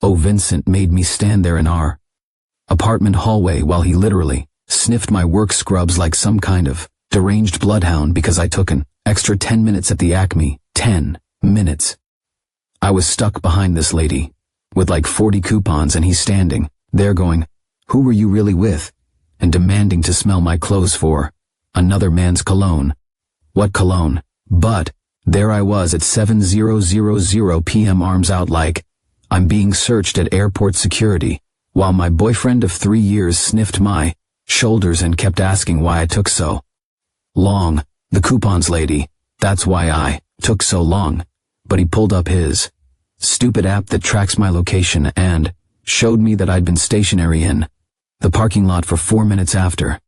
Oh, Vincent made me stand there in our apartment hallway while he literally sniffed my work scrubs like some kind of deranged bloodhound because I took an extra 10 minutes at the Acme. 10 minutes. I was stuck behind this lady with like 40 coupons, and he's standing there going, "Who were you really with?" and demanding to smell my clothes for another man's cologne. What cologne? But there I was at 7:00 p.m. arms out like I'm being searched at airport security, while my boyfriend of 3 years sniffed my shoulders and kept asking why I took so long. The coupons lady, that's why I took so long. But he pulled up his stupid app that tracks my location and showed me that I'd been stationary in the parking lot for 4 minutes after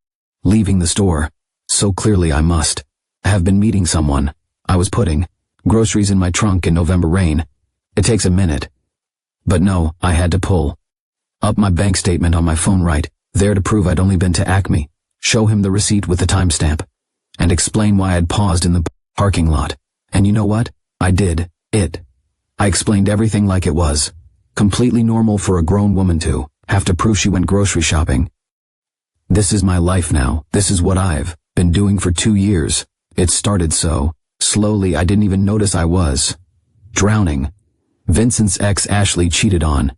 leaving the store. So clearly I must have been meeting someone. I was putting groceries in my trunk in November rain. It takes a minute. But no, I had to pull up my bank statement on my phone right there to prove I'd only been to Acme, show him the receipt with the timestamp, and explain why I'd paused in the parking lot. And you know what? I did it. I explained everything like it was completely normal for a grown woman to have to prove she went grocery shopping. This is my life now. This is what I've been doing for 2 years. It started so slowly I didn't even notice I was drowning. Vincent's ex Ashley cheated on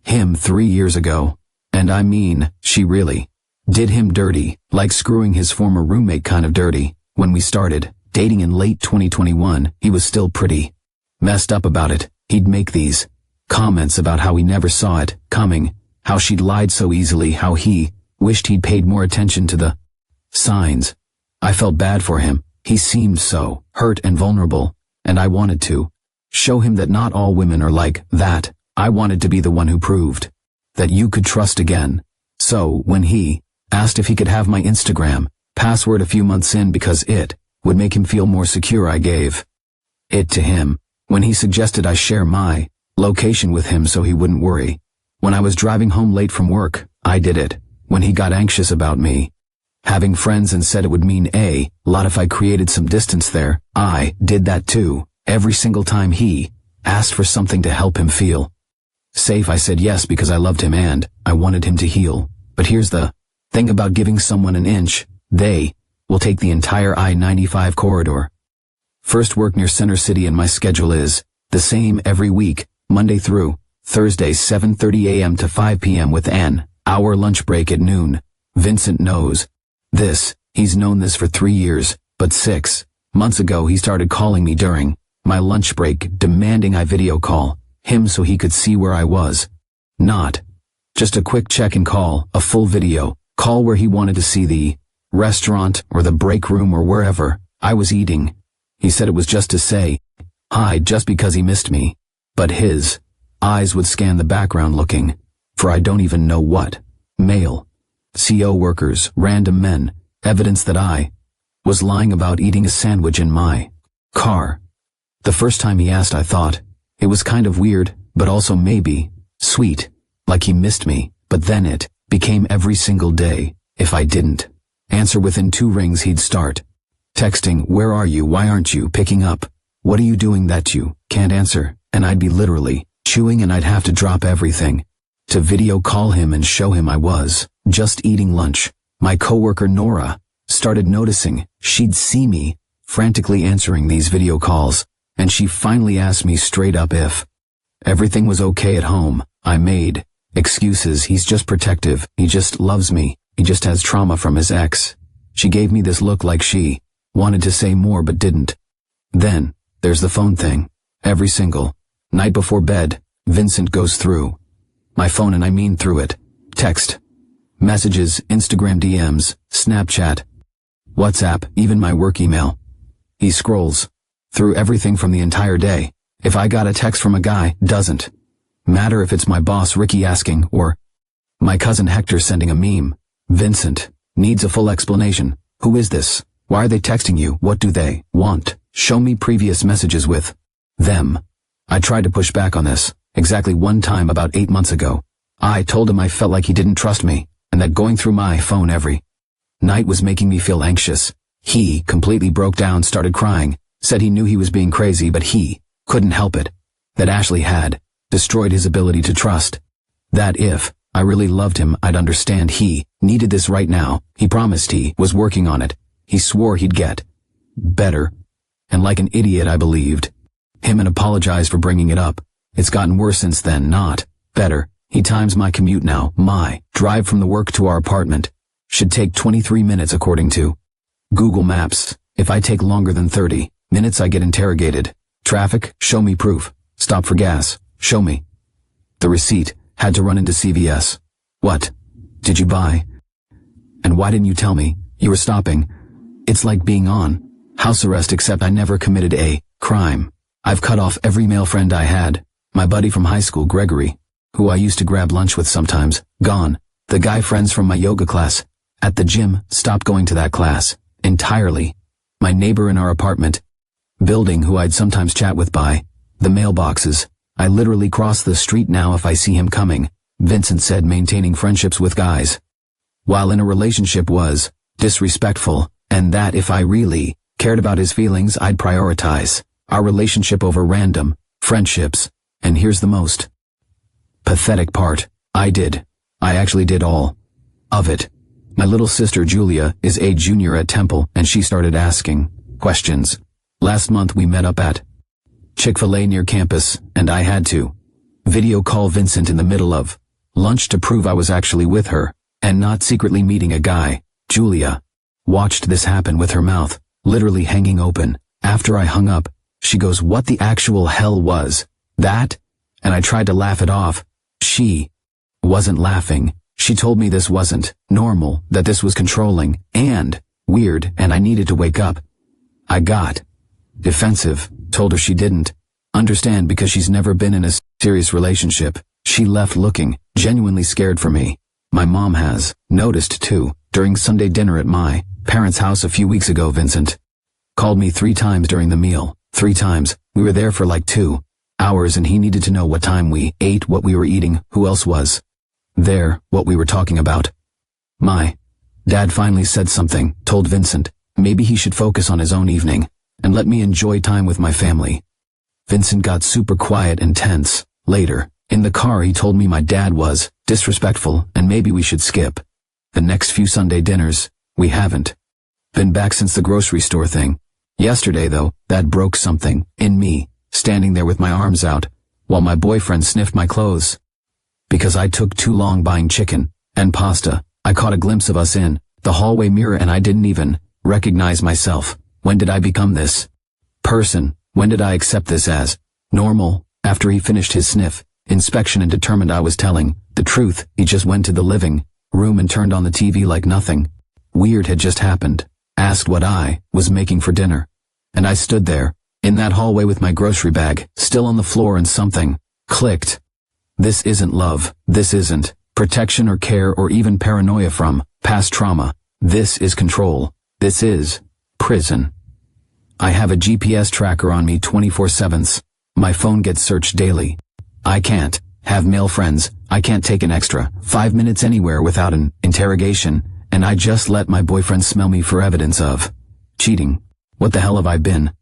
him 3 years ago. And I mean, she really did him dirty, like screwing his former roommate kind of dirty. When we started dating in late 2021, he was still pretty messed up about it. He'd make these comments about how he never saw it coming, how she'd lied so easily, how he wished he'd paid more attention to the signs. I felt bad for him. He seemed so hurt and vulnerable, and I wanted to show him that not all women are like that. I wanted to be the one who proved that you could trust again. So when he asked if he could have my Instagram password a few months in because it would make him feel more secure, I gave it to him. When he suggested I share my location with him so he wouldn't worry when I was driving home late from work, I did it. When he got anxious about me having friends and said it would mean a lot if I created some distance there, I did that too. Every single time he asked for something to help him feel safe, I said yes because I loved him and I wanted him to heal. But here's the thing about giving someone an inch: they will take the entire I-95 corridor. First work near Center City and my schedule is the same every week, Monday through Thursday, 7:30 a.m. to 5 p.m. with an hour lunch break at noon. Vincent knows this. He's known this for 3 years, but 6 months ago he started calling me during my lunch break, demanding I video call him so he could see where I was. Not just a quick check-in call, a full video call where he wanted to see the restaurant or the break room or wherever I was eating. He said it was just to say hi, just because he missed me. But his eyes would scan the background looking for I don't even know what. Male CO workers, random men, evidence that I was lying about eating a sandwich in my car. The first time he asked, I thought it was kind of weird, but also maybe sweet, like he missed me. But then it became every single day. If I didn't answer within 2 rings, he'd start texting, "Where are you? Why aren't you picking up? What are you doing that you can't answer?" And I'd be literally chewing and I'd have to drop everything to video call him and show him I was just eating lunch. My coworker Nora started noticing. She'd see me frantically answering these video calls, and she finally asked me straight up if everything was okay at home. I made excuses. He's just protective. He just loves me. He just has trauma from his ex. She gave me this look like she wanted to say more but didn't. Then there's the phone thing. Every single night before bed, Vincent goes through my phone, and I mean through it. Text messages, Instagram DMs, Snapchat, WhatsApp, even my work email. He scrolls through everything from the entire day. If I got a text from a guy, doesn't matter if it's my boss Ricky asking or my cousin Hector sending a meme. Vincent needs a full explanation. Who is this? Why are they texting you? What do they want? Show me previous messages with them. I tried to push back on this. Exactly one time about 8 months ago, I told him I felt like he didn't trust me, and that going through my phone every night was making me feel anxious. He completely broke down, started crying, said he knew he was being crazy but he couldn't help it, that Ashley had destroyed his ability to trust. That if I really loved him, I'd understand he needed this right now. He promised he was working on it. He swore he'd get better. And like an idiot, I believed him and apologized for bringing it up. It's gotten worse since then, not better. He times my commute now. My drive from the work to our apartment should take 23 minutes according to Google Maps. If I take longer than 30 minutes, I get interrogated. Traffic, show me proof. Stop for gas, show me the receipt. Had to run into CVS. What did you buy? And why didn't you tell me you were stopping? It's like being on house arrest, except I never committed a crime. I've cut off every male friend I had. My buddy from high school, Gregory, who I used to grab lunch with sometimes, gone. The guy friends from my yoga class at the gym, stopped going to that class entirely. My neighbor in our apartment building, who I'd sometimes chat with by the mailboxes. I literally cross the street now if I see him coming. Vincent said maintaining friendships with guys while in a relationship was disrespectful, and that if I really cared about his feelings, I'd prioritize our relationship over random friendships. And here's the most pathetic part. I actually did all of it. My little sister Julia is a junior at Temple, and she started asking questions. Last month we met up at Chick-fil-A near campus, and I had to video call Vincent in the middle of lunch to prove I was actually with her and not secretly meeting a guy. Julia watched this happen with her mouth literally hanging open. After I hung up, she goes, "What the actual hell was that?" And I tried to laugh it off. She wasn't laughing. She told me this wasn't normal, that this was controlling and weird, and I needed to wake up. I got defensive, told her she didn't understand because she's never been in a serious relationship. She left looking genuinely scared for me. My mom has noticed too. During Sunday dinner at my parents' house a few weeks ago, Vincent called me 3 times during the meal. 3 times. We were there for like 2 hours, and he needed to know what time we ate, what we were eating, who else was there, what we were talking about. My dad finally said something, told Vincent maybe he should focus on his own evening and let me enjoy time with my family. Vincent got super quiet and tense. Later, in the car, he told me my dad was disrespectful and maybe we should skip the next few Sunday dinners. We haven't been back since the grocery store thing. Yesterday, though, that broke something in me, standing there with my arms out while my boyfriend sniffed my clothes. Because I took too long buying chicken and pasta, I caught a glimpse of us in the hallway mirror and I didn't even recognize myself. When did I become this person? When did I accept this as normal? After he finished his sniff inspection and determined I was telling the truth, he just went to the living room and turned on the TV like nothing weird had just happened. Asked what I was making for dinner. And I stood there in that hallway with my grocery bag still on the floor, and something clicked. This isn't love. This isn't protection or care or even paranoia from past trauma. This is control. This is prison. I have a GPS tracker on me 24/7. My phone gets searched daily. I can't have male friends. I can't take an extra 5 minutes anywhere without an interrogation, and I just let my boyfriend smell me for evidence of cheating. What the hell have I been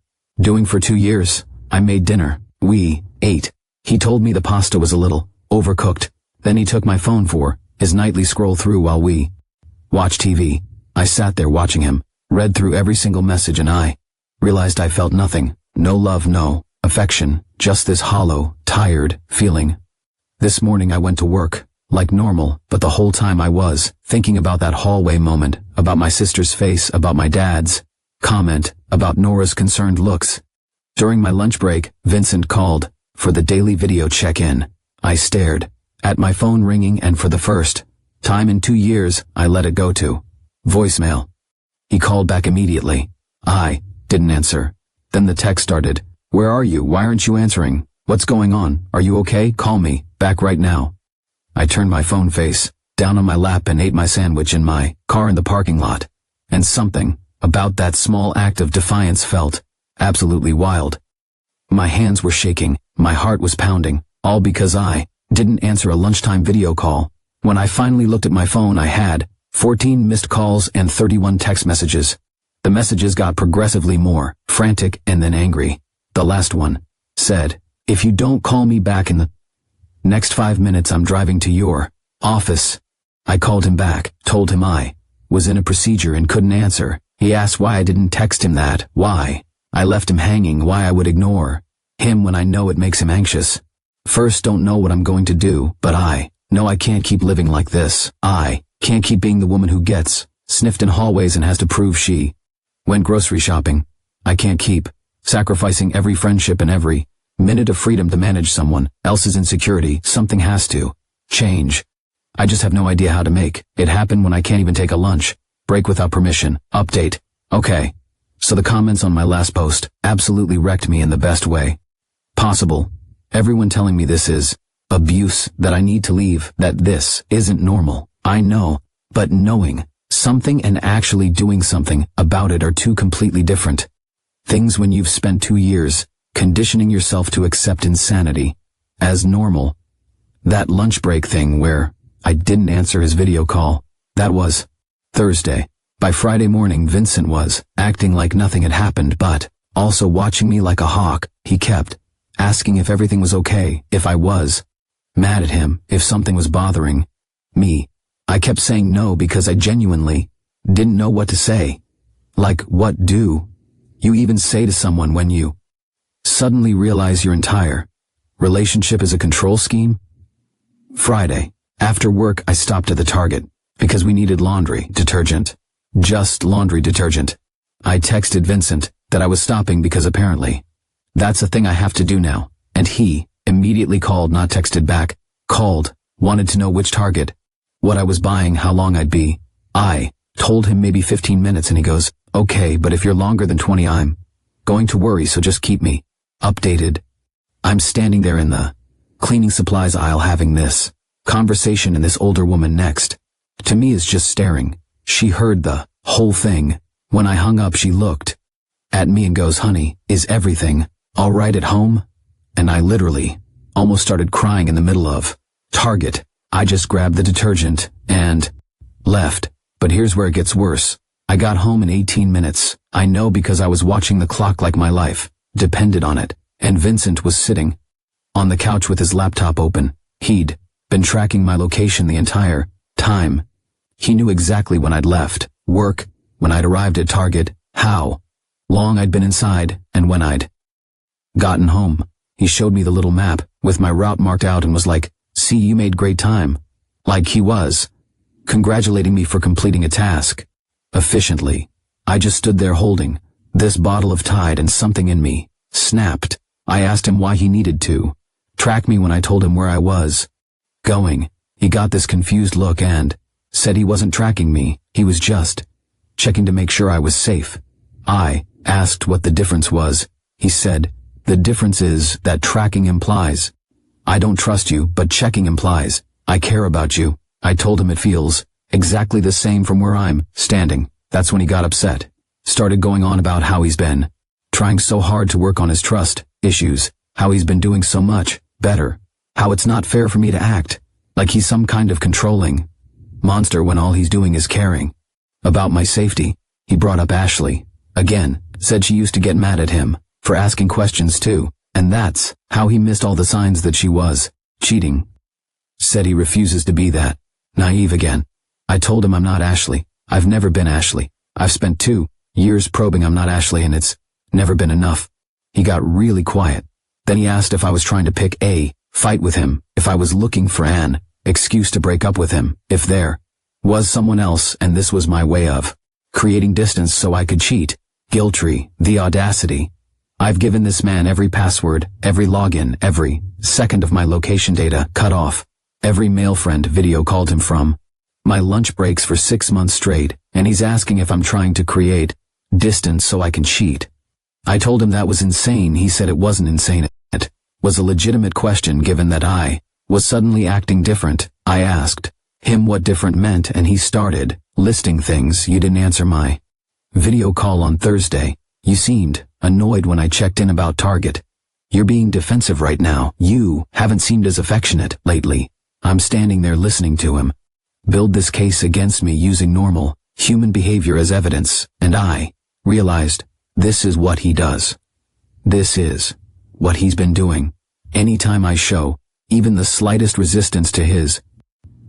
doing for 2 years? I made dinner. We ate. He told me the pasta was a little overcooked. Then he took my phone for his nightly scroll through while we watched TV. I sat there watching him, read through every single message, and I realized I felt nothing. No love, no affection, just this hollow, tired feeling. This morning I went to work like normal, but the whole time I was thinking about that hallway moment, about my sister's face, about my dad's comment, about Nora's concerned looks. During my lunch break, Vincent called for the daily video check-in. I stared at my phone ringing, and for the first time in 2 years, I let it go to voicemail. He called back immediately. I didn't answer. Then the text started. "Where are you? Why aren't you answering? What's going on? Are you okay? Call me back right now." I turned my phone face down on my lap and ate my sandwich in my car in the parking lot. And something about that small act of defiance felt absolutely wild. My hands were shaking, my heart was pounding, all because I didn't answer a lunchtime video call. When I finally looked at my phone, I had 14 missed calls and 31 text messages. The messages got progressively more frantic and then angry. The last one said, "If you don't call me back in the Next 5 minutes I'm driving to your office. I called him back, told him I was in a procedure and couldn't answer. He asked why I didn't text him that, why I left him hanging, why I would ignore him when I know it makes him anxious. First, don't know what I'm going to do, but I know I can't keep living like this. I can't keep being the woman who gets sniffed in hallways and has to prove she went grocery shopping. I can't keep sacrificing every friendship and every minute of freedom to manage someone else's insecurity. Something has to change. I just have no idea how to make it happen when I can't even take a lunch break without permission. Update. Okay. So the comments on my last post absolutely wrecked me in the best way possible. Everyone telling me this is abuse, that I need to leave, that this isn't normal. I know, but knowing something and actually doing something about it are two completely different things. When you've spent 2 years conditioning yourself to accept insanity as normal. That lunch break thing where I didn't answer his video call, that was Thursday. By Friday morning, Vincent was acting like nothing had happened, but also watching me like a hawk. He kept asking if everything was okay, if I was mad at him, if something was bothering me. I kept saying no because I genuinely didn't know what to say. Like, what do you even say to someone when you suddenly realize your entire relationship is a control scheme? Friday, after work, I stopped at the Target because we needed laundry detergent. Just laundry detergent. I texted Vincent that I was stopping because apparently that's a thing I have to do now, and he immediately called, not texted back, called, wanted to know which Target, what I was buying, how long I'd be. I told him maybe 15 minutes and he goes, okay, but if you're longer than 20 I'm going to worry, so just keep me updated. I'm standing there in the cleaning supplies aisle having this conversation, and this older woman next to me is just staring. She heard the whole thing. When I hung up, she looked at me and goes, honey, is everything all right at home? And I literally almost started crying in the middle of Target. I just grabbed the detergent and left. But here's where it gets worse. I got home in 18 minutes. I know because I was watching the clock like my life depended on it. And Vincent was sitting on the couch with his laptop open. He'd been tracking my location the entire time. He knew exactly when I'd left work, when I'd arrived at Target, how long I'd been inside, and when I'd gotten home. He showed me the little map with my route marked out and was like, see, you made great time. Like he was congratulating me for completing a task efficiently. I just stood there holding this bottle of Tide and something in me snapped. I asked him why he needed to track me when I told him where I was going. He got this confused look and said he wasn't tracking me, he was just checking to make sure I was safe. I asked what the difference was. He said, the difference is that tracking implies I don't trust you, but checking implies I care about you. I told him it feels exactly the same from where I'm standing. That's when he got upset. Started going on about how he's been trying so hard to work on his trust issues, how he's been doing so much better, how it's not fair for me to act like he's some kind of controlling monster when all he's doing is caring about my safety. He brought up Ashley again, said she used to get mad at him for asking questions too, and that's how he missed all the signs that she was cheating. Said he refuses to be that naive again. I told him I'm not Ashley. I've never been Ashley. I've spent 2 years probing I'm not Ashley, and it's never been enough. He got really quiet. Then he asked if I was trying to pick a fight with him, if I was looking for an excuse to break up with him, if there was someone else and this was my way of creating distance so I could cheat. Guilty, the audacity. I've given this man every password, every login, every second of my location data cut off. Every male friend video called him from my lunch breaks for 6 months straight, and he's asking if I'm trying to create distance so I can cheat. I told him that was insane. He said it wasn't insane. It was a legitimate question given that I was suddenly acting different. I asked him what different meant, and he started listing things. You didn't answer my video call on Thursday. You seemed annoyed when I checked in about Target. You're being defensive right now. You haven't seemed as affectionate lately. I'm standing there listening to him build this case against me using normal human behavior as evidence, and I realized this is what he does. This is what he's been doing. Anytime I show even the slightest resistance to his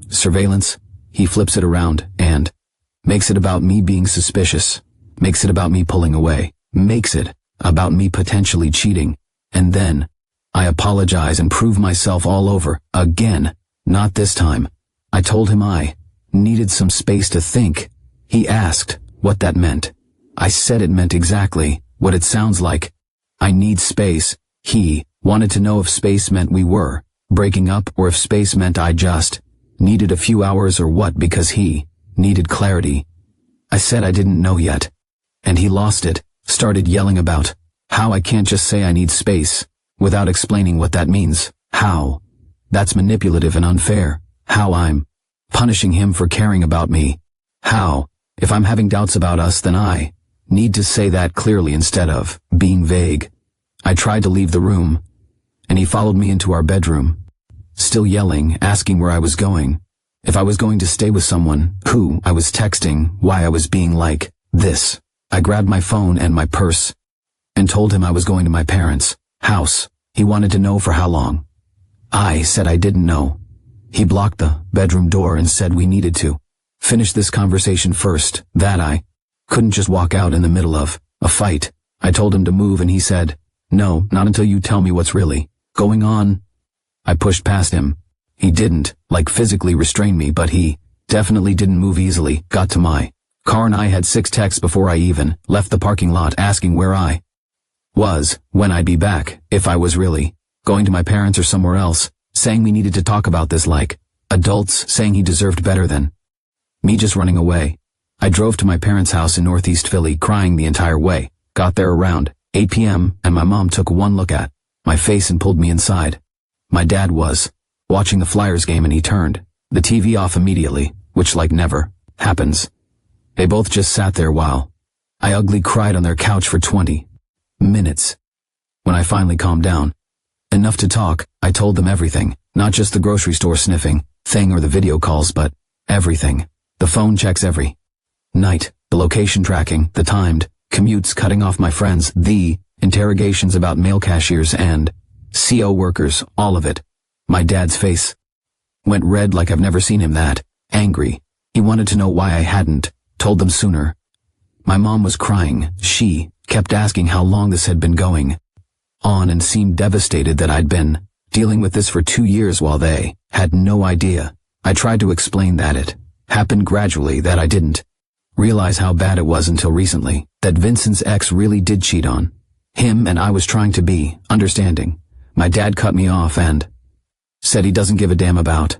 surveillance, he flips it around and makes it about me being suspicious, makes it about me pulling away, makes it about me potentially cheating, and then I apologize and prove myself all over again. Not this time. I told him I needed some space to think. He asked what that meant. I said it meant exactly what it sounds like. I need space. He wanted to know if space meant we were breaking up or if space meant I just needed a few hours or what, because he needed clarity. I said I didn't know yet. And he lost it, started yelling about how I can't just say I need space without explaining what that means. How that's manipulative and unfair. How I'm punishing him for caring about me. How, if I'm having doubts about us, then I need to say that clearly instead of being vague. I tried to leave the room, and he followed me into our bedroom, still yelling, asking where I was going, if I was going to stay with someone, who I was texting, why I was being like this. I grabbed my phone and my purse and told him I was going to my parents' house. He wanted to know for how long. I said I didn't know. He blocked the bedroom door and said we needed to finish this conversation first, that I couldn't just walk out in the middle of a fight. I told him to move and he said, "No, not until you tell me what's really going on." I pushed past him. He didn't, like, physically restrain me, but he definitely didn't move easily. Got to my car and I had 6 texts before I even left the parking lot asking where I was, when I'd be back, if I was really going to my parents or somewhere else, saying we needed to talk about this like adults, saying he deserved better than me just running away. I drove to my parents' house in Northeast Philly, crying the entire way. Got there around 8 p.m. and my mom took one look at my face and pulled me inside. My dad was watching the Flyers game and he turned the TV off immediately, which like never happens. They both just sat there while I ugly cried on their couch for 20 minutes. When I finally calmed down enough to talk, I told them everything, not just the grocery store sniffing thing or the video calls, but everything. The phone checks every night, the location tracking, the timed commutes cutting off my friends, the interrogations about mail cashiers and CO workers, all of it. My dad's face went red like I've never seen him that angry. He wanted to know why I hadn't told them sooner. My mom was crying. She kept asking how long this had been going on and seemed devastated that I'd been dealing with this for 2 years while they had no idea. I tried to explain that it happened gradually, that I didn't realize how bad it was until recently, that Vincent's ex really did cheat on him and I was trying to be understanding. My dad cut me off and said he doesn't give a damn about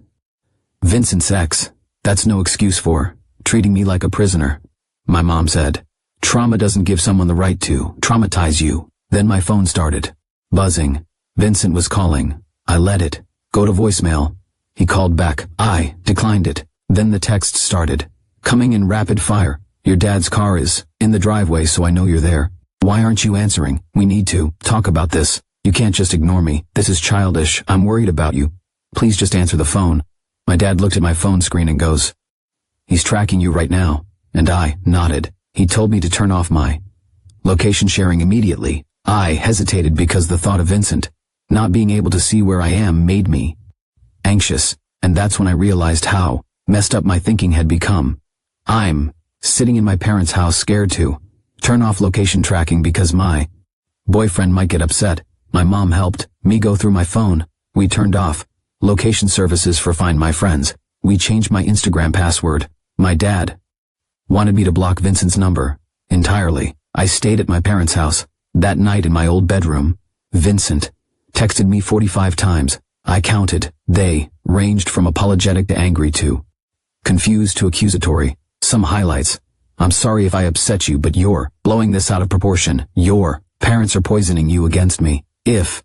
Vincent's ex. That's no excuse for treating me like a prisoner. My mom said, trauma doesn't give someone the right to traumatize you. Then my phone started buzzing. Vincent was calling. I let it go to voicemail. He called back. I declined it. Then the text started coming in rapid fire. Your dad's car is in the driveway, so I know you're there. Why aren't you answering? We need to talk about this. You can't just ignore me. This is childish. I'm worried about you. Please just answer the phone. My dad looked at my phone screen and goes, "He's tracking you right now." And I nodded. He told me to turn off my location sharing immediately. I hesitated because the thought of Vincent not being able to see where I am made me anxious, and that's when I realized how messed up my thinking had become. I'm sitting in my parents' house scared to turn off location tracking because my boyfriend might get upset. My mom helped me go through my phone. We turned off location services for Find My Friends. We changed my Instagram password. My dad wanted me to block Vincent's number entirely. I stayed at my parents' house. That night in my old bedroom, Vincent texted me 45 times. I counted. They ranged from apologetic to angry to confused to accusatory. Some highlights. I'm sorry if I upset you, but you're blowing this out of proportion. Your parents are poisoning you against me. If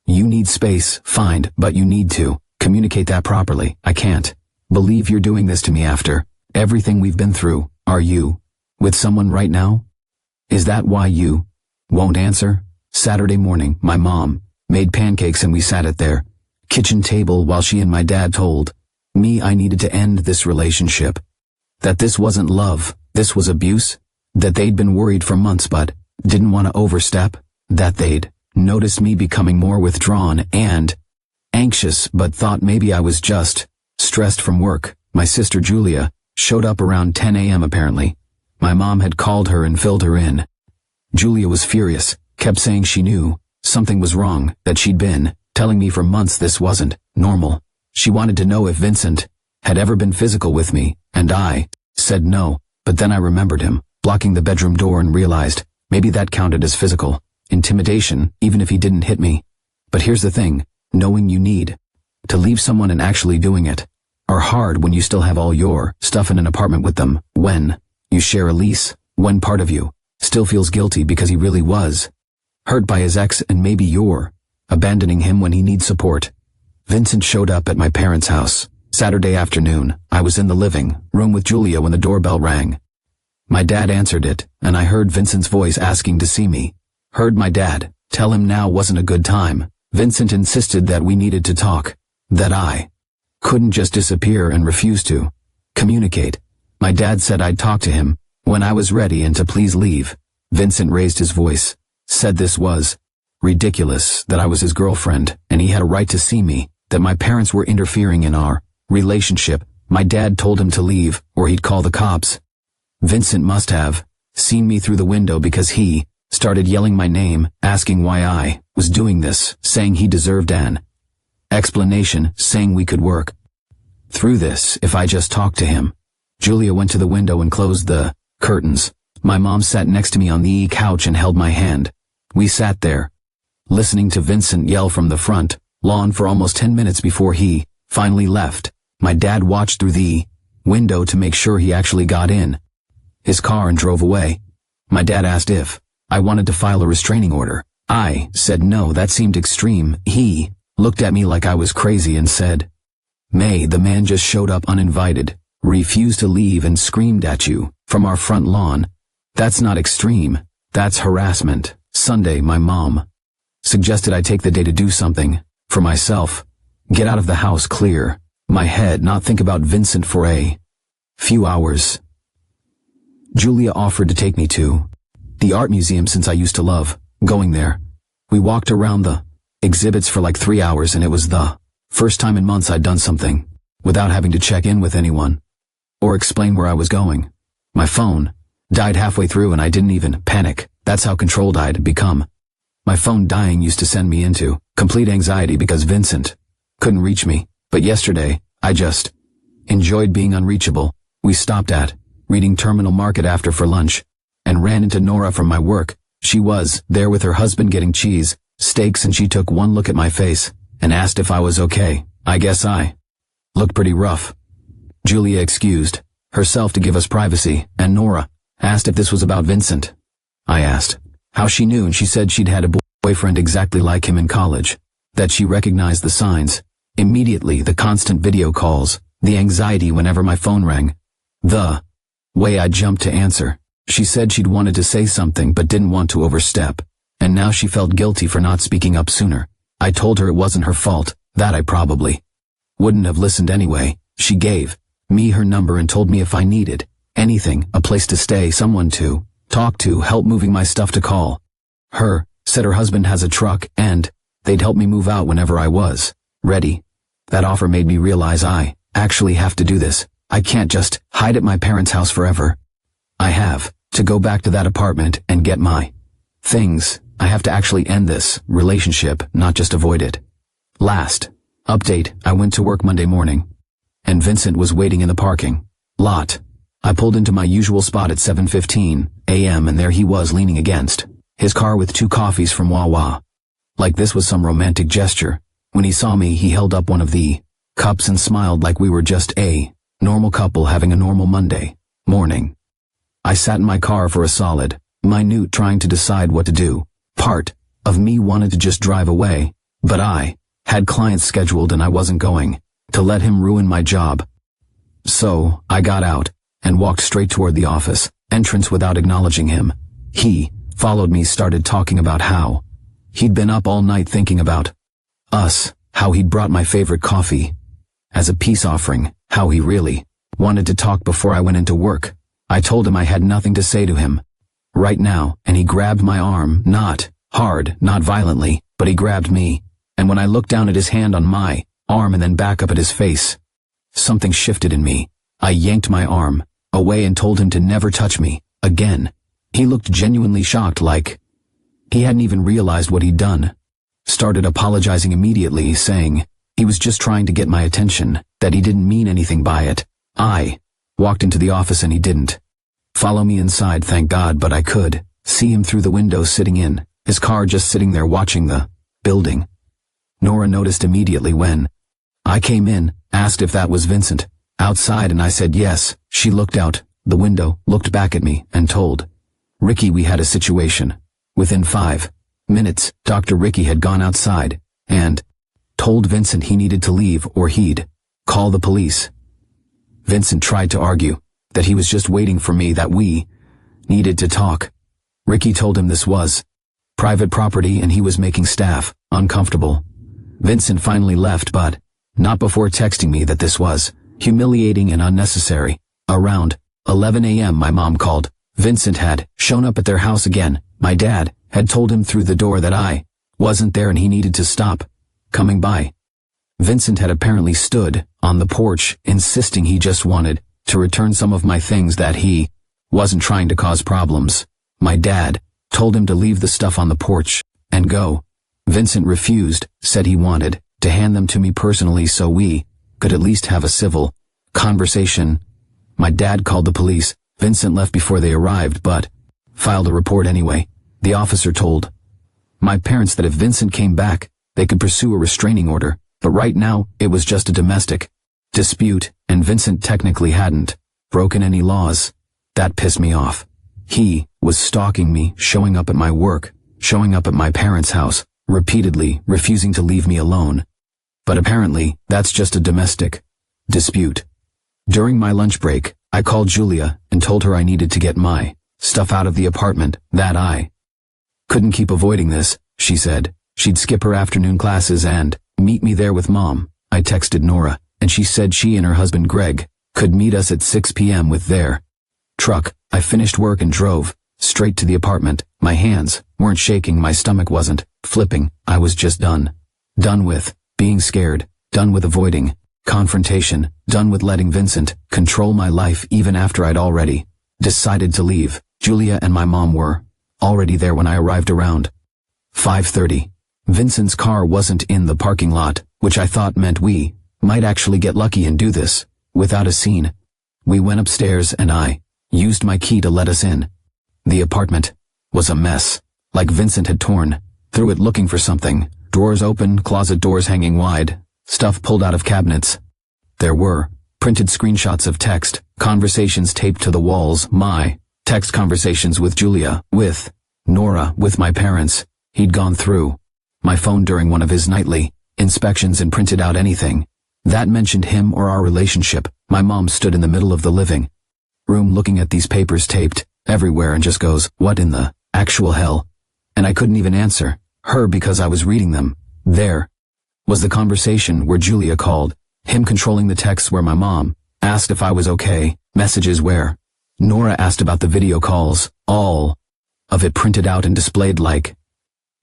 you need space, fine, but you need to communicate that properly. I can't believe you're doing this to me after everything we've been through. Are you with someone right now? Is that why you won't answer? Saturday morning, my mom made pancakes and we sat at their kitchen table while she and my dad told me I needed to end this relationship. That this wasn't love, this was abuse. That they'd been worried for months but didn't want to overstep. That they'd noticed me becoming more withdrawn and anxious but thought maybe I was just stressed from work. My sister Julia showed up around 10 a.m. apparently. My mom had called her and filled her in. Julia was furious, kept saying she knew something was wrong, that she'd been telling me for months this wasn't normal. She wanted to know if Vincent had ever been physical with me, and I said no, but then I remembered him blocking the bedroom door and realized maybe that counted as physical intimidation, even if he didn't hit me. But here's the thing, knowing you need to leave someone and actually doing it are hard when you still have all your stuff in an apartment with them, when you share a lease, when part of you still feels guilty because he really was hurt by his ex and maybe you're abandoning him when he needs support. Vincent showed up at my parents' house Saturday afternoon. I was in the living room with Julia when the doorbell rang. My dad answered it, and I heard Vincent's voice asking to see me. Heard my dad tell him now wasn't a good time. Vincent insisted that we needed to talk, that I couldn't just disappear and refuse to communicate. My dad said I'd talk to him when I was ready and to please leave. Vincent raised his voice, said this was ridiculous, that I was his girlfriend, and he had a right to see me, that my parents were interfering in our relationship. My dad told him to leave, or he'd call the cops. Vincent must have seen me through the window because he started yelling my name, asking why I was doing this, saying he deserved an explanation, saying we could work through this if I just talked to him. Julia went to the window and closed the curtains. My mom sat next to me on the couch and held my hand. We sat there, listening to Vincent yell from the front lawn for almost 10 minutes before he finally left. My dad watched through the window to make sure he actually got in his car and drove away. My dad asked if I wanted to file a restraining order. I said no, that seemed extreme. He looked at me like I was crazy and said, "May, the man just showed up uninvited, refused to leave and screamed at you from our front lawn. That's not extreme, that's harassment." Sunday, my mom suggested I take the day to do something for myself, get out of the house, clear my head, not think about Vincent for a few hours. Julia offered to take me to the art museum since I used to love going there. We walked around the exhibits for like 3 hours, and it was the first time in months I'd done something without having to check in with anyone or explain where I was going. My phone died halfway through and I didn't even panic. That's how controlled I'd become. My phone dying used to send me into complete anxiety because Vincent couldn't reach me. But yesterday, I just enjoyed being unreachable. We stopped at Reading Terminal Market after for lunch and ran into Nora from my work. She was there with her husband getting cheese steaks, and she took one look at my face and asked if I was okay. I guess I looked pretty rough. Julia excused herself to give us privacy, and Nora asked if this was about Vincent. I asked how she knew, and she said she'd had a boyfriend exactly like him in college, that she recognized the signs immediately, the constant video calls, the anxiety whenever my phone rang, the way I jumped to answer. She said she'd wanted to say something but didn't want to overstep, and now she felt guilty for not speaking up sooner. I told her it wasn't her fault, that I probably wouldn't have listened anyway. She gave me her number and told me if I needed anything, a place to stay, someone to talk to, help moving my stuff, to call her. Said her husband has a truck and they'd help me move out whenever I was ready. That offer made me realize I actually have to do this. I can't just hide at my parents' house forever. I have to go back to that apartment and get my things. I have to actually end this relationship, not just avoid it. Last update, I went to work Monday morning, and Vincent was waiting in the parking lot. I pulled into my usual spot at 7:15 a.m. and there he was leaning against his car with 2 coffees from Wawa. Like this was some romantic gesture. When he saw me, he held up one of the cups and smiled like we were just a normal couple having a normal Monday morning. I sat in my car for a solid minute trying to decide what to do. Part of me wanted to just drive away, but I had clients scheduled and I wasn't going to let him ruin my job. So I got out and walked straight toward the office entrance without acknowledging him. He followed me, started talking about how he'd been up all night thinking about us, how he'd brought my favorite coffee as a peace offering, how he really wanted to talk before I went into work. I told him I had nothing to say to him right now, and he grabbed my arm, not hard, not violently, but he grabbed me and when I looked down at his hand on my arm and then back up at his face, something shifted in me. I yanked my arm away and told him to never touch me again. He looked genuinely shocked, like he hadn't even realized what he'd done. Started apologizing immediately, saying he was just trying to get my attention, that he didn't mean anything by it. I walked into the office and he didn't follow me inside, thank God, but I could see him through the window sitting in his car, just sitting there watching the building. Nora noticed immediately when I came in, asked if that was Vincent outside, and I said yes. She looked out the window, looked back at me, and told Ricky we had a situation. Within 5 minutes, Dr. Ricky had gone outside and told Vincent he needed to leave or he'd call the police. Vincent tried to argue that he was just waiting for me, that we needed to talk. Ricky told him this was private property and he was making staff uncomfortable. Vincent finally left, but not before texting me that this was humiliating and unnecessary. Around 11 a.m. my mom called. Vincent had shown up at their house again. My dad had told him through the door that I wasn't there and he needed to stop coming by. Vincent had apparently stood on the porch, insisting he just wanted to return some of my things, that he wasn't trying to cause problems. My dad told him to leave the stuff on the porch and go. Vincent refused, said he wanted to hand them to me personally so we could at least have a civil conversation. My dad called the police. Vincent left before they arrived, but filed a report anyway. The officer told my parents that if Vincent came back, they could pursue a restraining order, but right now it was just a domestic dispute, and Vincent technically hadn't broken any laws. That pissed me off. He was stalking me, showing up at my work, showing up at my parents' house, repeatedly refusing to leave me alone. But apparently, that's just a domestic dispute. During my lunch break, I called Julia and told her I needed to get my stuff out of the apartment, that I couldn't keep avoiding this. She said she'd skip her afternoon classes and meet me there with Mom. I texted Nora, and she said she and her husband Greg could meet us at 6 p.m. with their truck. I finished work and drove straight to the apartment. My hands weren't shaking, my stomach wasn't flipping. I was just done with being scared, done with avoiding confrontation, done with letting Vincent control my life even after I'd already decided to leave. Julia and my mom were already there when I arrived around 5:30. Vincent's car wasn't in the parking lot, which I thought meant we might actually get lucky and do this without a scene. We went upstairs and I used my key to let us in. The apartment was a mess, like Vincent had torn through it looking for something. Drawers open, closet doors hanging wide, stuff pulled out of cabinets. There were printed screenshots of text conversations taped to the walls, my text conversations with Julia, with Nora, with my parents. He'd gone through my phone during one of his nightly inspections and printed out anything that mentioned him or our relationship. My mom stood in the middle of the living room looking at these papers taped everywhere and just goes, "What in the actual hell?" And I couldn't even answer her because I was reading them. There was the conversation where Julia called him controlling the texts, where my mom asked if I was okay, messages where Nora asked about the video calls, all of it printed out and displayed like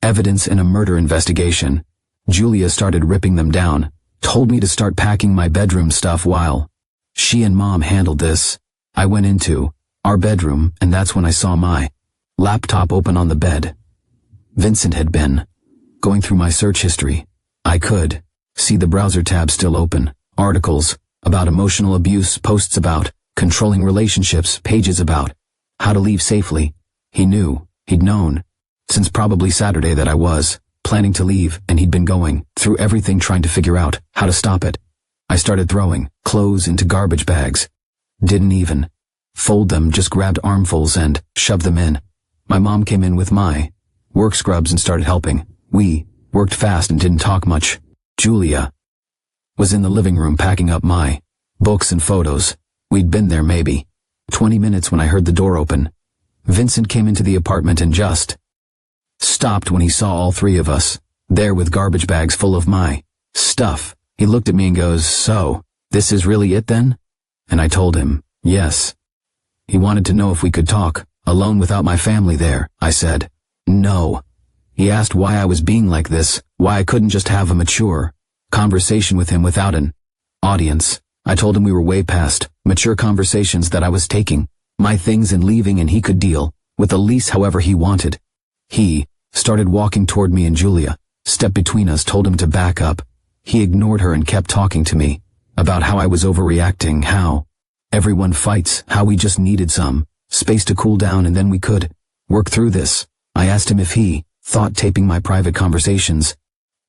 evidence in a murder investigation. Julia started ripping them down, told me to start packing my bedroom stuff while she and Mom handled this. I went into our bedroom and that's when I saw my laptop open on the bed. Vincent had been going through my search history. I could see the browser tab still open, articles about emotional abuse, posts about controlling relationships, pages about how to leave safely. He'd known since probably Saturday that I was planning to leave, and he'd been going through everything trying to figure out how to stop it. I started throwing clothes into garbage bags. Didn't even fold them, just grabbed armfuls and shoved them in. My mom came in with my work scrubs and started helping. We worked fast and didn't talk much. Julia was in the living room packing up my books and photos. We'd been there maybe 20 minutes when I heard the door open. Vincent came into the apartment and just stopped when he saw all three of us there with garbage bags full of my stuff. He looked at me and goes, "So, this is really it then?" And I told him, yes. He wanted to know if we could talk alone without my family there. I said, "No, He asked why I was being like this, why I couldn't just have a mature conversation with him without an audience. I told him we were way past mature conversations, that I was taking my things and leaving, and he could deal with the lease however he wanted. He started walking toward me, and Julia stepped between us, told him to back up. He ignored her and kept talking to me about how I was overreacting, how everyone fights, how we just needed some space to cool down and then we could work through this. I asked him if he thought taping my private conversations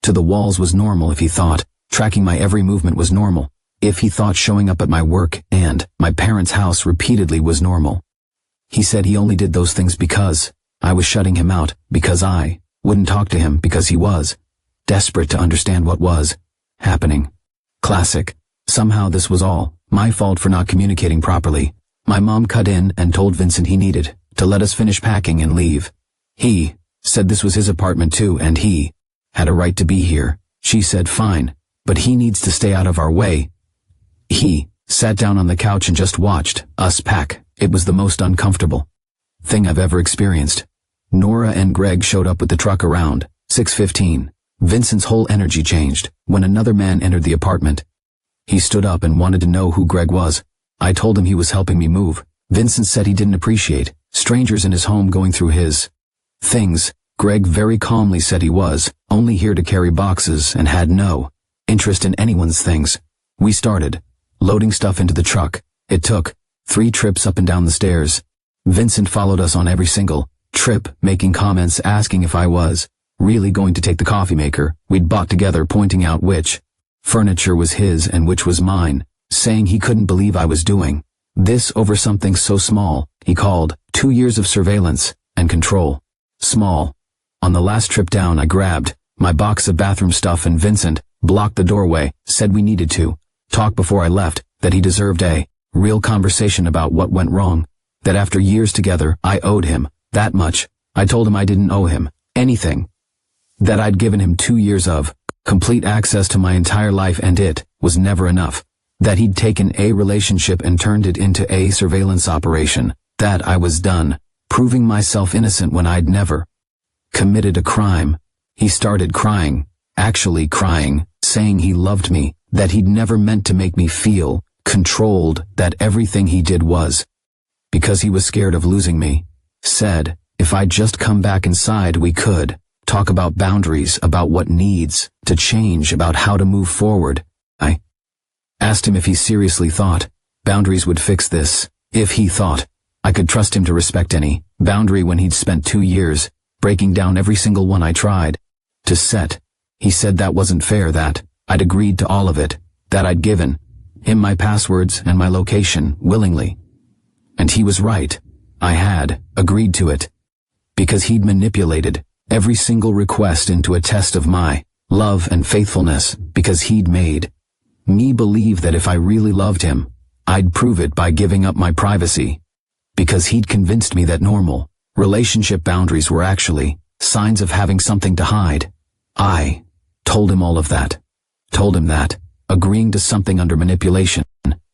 to the walls was normal, if he thought tracking my every movement was normal, if he thought showing up at my work and my parents' house repeatedly was normal. He said he only did those things because I was shutting him out, because I wouldn't talk to him, because he was desperate to understand what was happening. Classic. Somehow this was all my fault for not communicating properly. My mom cut in and told Vincent he needed to let us finish packing and leave. He said this was his apartment too, and he had a right to be here. She said fine, but he needs to stay out of our way. He sat down on the couch and just watched us pack. It was the most uncomfortable thing I've ever experienced. Nora and Greg showed up with the truck around 6:15. Vincent's whole energy changed when another man entered the apartment. He stood up and wanted to know who Greg was. I told him he was helping me move. Vincent said he didn't appreciate strangers in his home going through his things. Greg very calmly said he was only here to carry boxes and had no interest in anyone's things. We started loading stuff into the truck. It took 3 trips up and down the stairs. Vincent followed us on every single trip, making comments, asking if I was really going to take the coffee maker we'd bought together, pointing out which furniture was his and which was mine, saying he couldn't believe I was doing this over something so small he called 2 years of surveillance and control small. On the last trip down, I grabbed my box of bathroom stuff and Vincent blocked the doorway, said we needed to talk before I left, that he deserved a real conversation about what went wrong, that after years together I owed him that much. I told him I didn't owe him anything, that I'd given him 2 years of complete access to my entire life and it was never enough, that he'd taken a relationship and turned it into a surveillance operation, that I was done proving myself innocent when I'd never committed a crime. He started crying, actually crying, saying he loved me, that he'd never meant to make me feel controlled, that everything he did was because he was scared of losing me. Said if I'd just come back inside we could talk about boundaries, about what needs to change, about how to move forward. I asked him if he seriously thought boundaries would fix this, if he thought I could trust him to respect any boundary when he'd spent 2 years breaking down every single one I tried to set. He said that wasn't fair, that I'd agreed to all of it, that I'd given him my passwords and my location willingly. And he was right. I had agreed to it because he'd manipulated every single request into a test of my love and faithfulness, because he'd made me believe that if I really loved him, I'd prove it by giving up my privacy, because he'd convinced me that normal relationship boundaries were actually signs of having something to hide. I told him all of that. Told him that agreeing to something under manipulation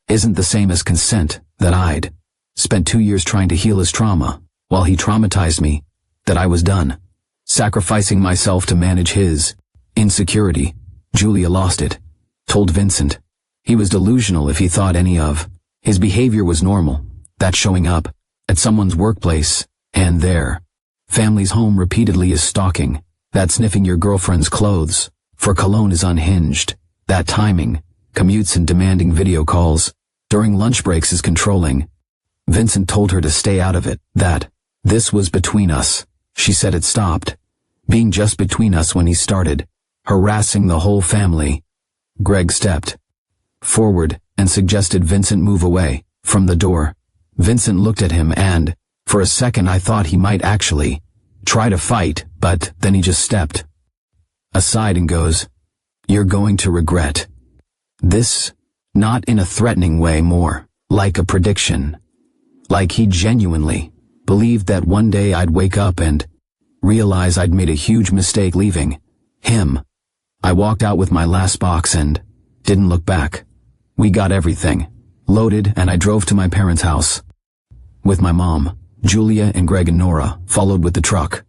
isn't the same as consent, that I'd spent 2 years trying to heal his trauma while he traumatized me, that I was done sacrificing myself to manage his insecurity. Julia lost it. Told Vincent he was delusional if he thought any of his behavior was normal, that showing up at someone's workplace and their family's home repeatedly is stalking, that sniffing your girlfriend's clothes for cologne is unhinged, that timing commutes and demanding video calls during lunch breaks is controlling. Vincent told her to stay out of it, that this was between us. She said it stopped being just between us when he started harassing the whole family. Greg stepped forward and suggested Vincent move away from the door. Vincent looked at him and, for a second, I thought he might actually try to fight, but then he just stepped aside and goes, "You're going to regret this." Not in a threatening way, more like a prediction. Like he genuinely believed that one day I'd wake up and realize I'd made a huge mistake leaving him. I walked out with my last box and didn't look back. We got everything loaded and I drove to my parents' house with my mom. Julia and Greg and Nora followed with the truck.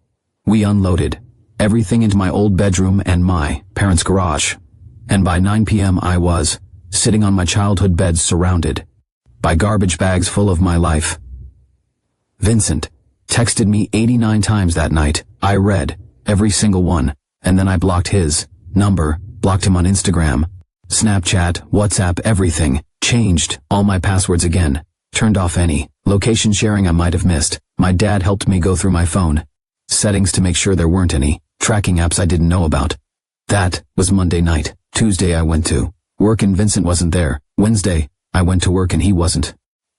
We unloaded everything into my old bedroom and my parents' garage. And by 9 p.m. I was sitting on my childhood bed surrounded by garbage bags full of my life. Vincent texted me 89 times that night. I read every single one, and then I blocked his number, blocked him on Instagram, Snapchat, WhatsApp, everything, changed all my passwords again, turned off any location sharing I might have missed. My dad helped me go through my phone settings to make sure there weren't any tracking apps I didn't know about. That was Monday night. Tuesday I went to work and Vincent wasn't there. Wednesday, I went to work and he wasn't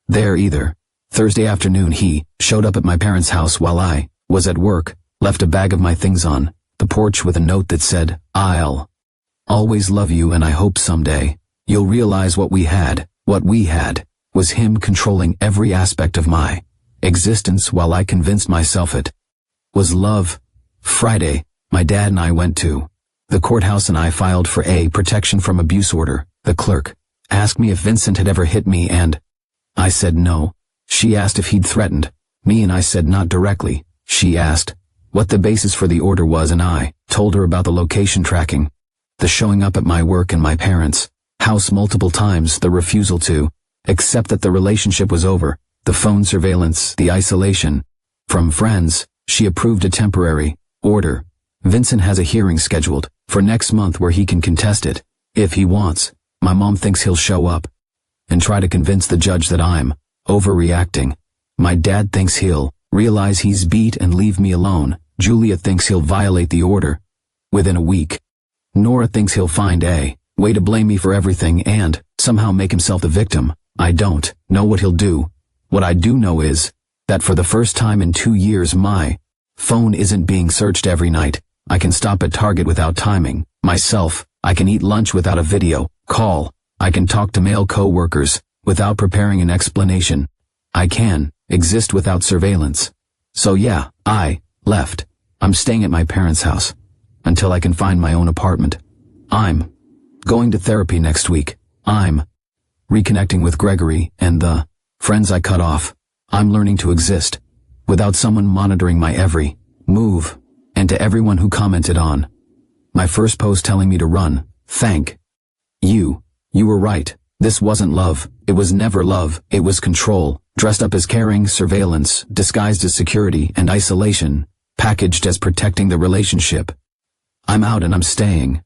there either. Thursday afternoon he showed up at my parents' house while I was at work, left a bag of my things on the porch with a note that said, "I'll always love you and I hope someday you'll realize what we had." What we had was him controlling every aspect of my existence while I convinced myself it was love. Friday, my dad and I went to the courthouse and I filed for a protection from abuse order. The clerk asked me if Vincent had ever hit me and I said no. She asked if he'd threatened me and I said not directly. She asked what the basis for the order was and I told her about the location tracking, the showing up at my work and my parents' house multiple times, the refusal to accept that the relationship was over, the phone surveillance, the isolation from friends. She approved a temporary order. Vincent has a hearing scheduled for next month where he can contest it if he wants. My mom thinks he'll show up and try to convince the judge that I'm overreacting. My dad thinks he'll realize he's beat and leave me alone. Julia thinks he'll violate the order within a week. Nora thinks he'll find a way to blame me for everything and somehow make himself the victim. I don't know what he'll do. What I do know is that for the first time in 2 years my phone isn't being searched every night. I can stop at Target without timing myself. I can eat lunch without a video call. I can talk to male co-workers without preparing an explanation. I can exist without surveillance. So yeah, I left. I'm staying at my parents' house until I can find my own apartment. I'm going to therapy next week. I'm reconnecting with Gregory and the friends I cut off. I'm learning to exist without someone monitoring my every move. And to everyone who commented on my first post telling me to run, thank you. You were right. This wasn't love. It was never love. It was control, dressed up as caring, surveillance, disguised as security and isolation, packaged as protecting the relationship. I'm out and I'm staying.